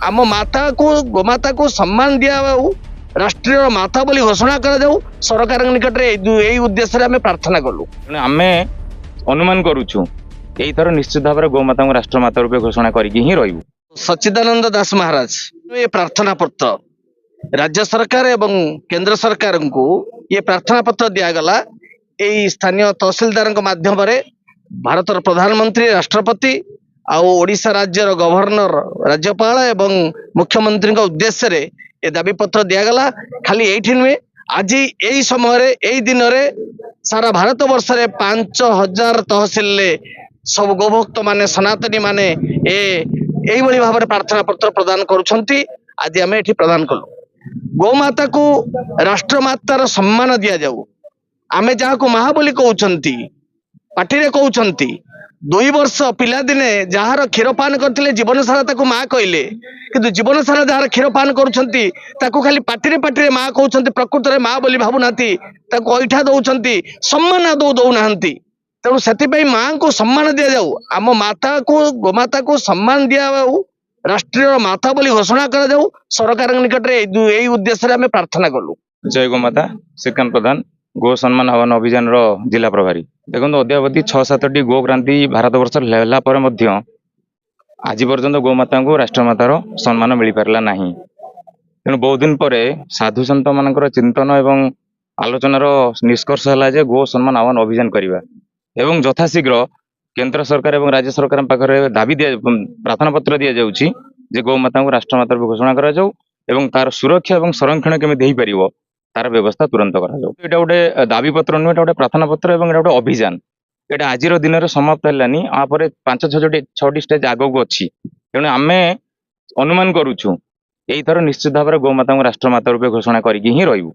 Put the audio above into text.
आम माता को गोमाता को सम्मान दिया राष्ट्रीय माता बोली घोषणा कर सरकार निकट में उद्देश्य आम प्रार्थना कलु। आमे अनुमान करुछु एई थर निश्चित भाव में गोमाता को राष्ट्रमाता रूपे घोषणा करिकी ही रहिबु। सच्चिदानंद दास महाराज ये प्रार्थना पत्र राज्य सरकार एवं केंद्र सरकार को ये प्रार्थना पत्र दिगला यही स्थानीय तहसीलदार माध्यम भारतर प्रधानमंत्री राष्ट्रपति ओडिशा राज्यर गवर्नर राज्यपाल एवं मुख्यमंत्री उद्देश्य रे ये दाबी पत्र दिगला। खाली ये नुहे आज यही समय यही दिन में सारा भारत वर्ष रे 5000 तहसील सब गोभक्त माने सनातनी माने यही भाव में प्रार्थना पत्र प्रदान करुछंती। आज आम ये प्रदान कलु गोमाता को राष्ट्रमातार सम्मान दि जाऊ। आमे जहाँ को माँ बोली कहते पार्टी कहते 2 वर्ष पिला दिने जार क्षीरपान करते जीवन सारा माँ कहले किंतु जीवन सारा जार क्षीरपान करुछंती खाली पार्टी माँ कहते प्रकृत में माँ बोली भावुना ऐठा दौरान सम्मान दौना तेणु से माँ को सम्मान दि जाऊ। आम माता को गोमाता को सम्मान दिया राष्ट्रीय माता बोली घोषणा कर सरकार निकट में यही उद्देश्य आम प्रार्थना कलु। जय गोमाता श्रीकांत प्रधान गो सम्मान आह्वान अभियान जिला प्रभारी। देखो अद्यावधि 6-7टी गो क्रांति भारत वर्ष लेला पर मध्य आज पर्यंत गोमाता को राष्ट्रमातार सम्मान मिल पारा ना। तेणु बहुत दिन पर साधु सन्त मान चिंतन एवं आलोचनार निष्कर्ष है गो सम्मान आह्वान अभियान करवा एवं यथाशीघ्र केंद्र सरकार एवं राज्य सरकार पाखे दाबी दिया प्रार्थना पत्र दि जाऊँगी जे गोमाता को राष्ट्रमाता रूप घोषणा करा जाऊ एवं तार सुरक्षा एवं संरक्षण केमी हो तार व्यवस्था तुरंत करा जाऊ। एटा गोटे दाबी पत्र नुहे गोटे प्रार्थना पत्र एवं गोटे अभियान एटा आज दिन में समाप्त है आपर 5-6टी स्टेज आगक अच्छी। तेणु आम अनुमान करुछु एई थर निश्चित भाव में गोमाता को राष्ट्रमाता रूपे घोषणा करिकी ही रहिबु।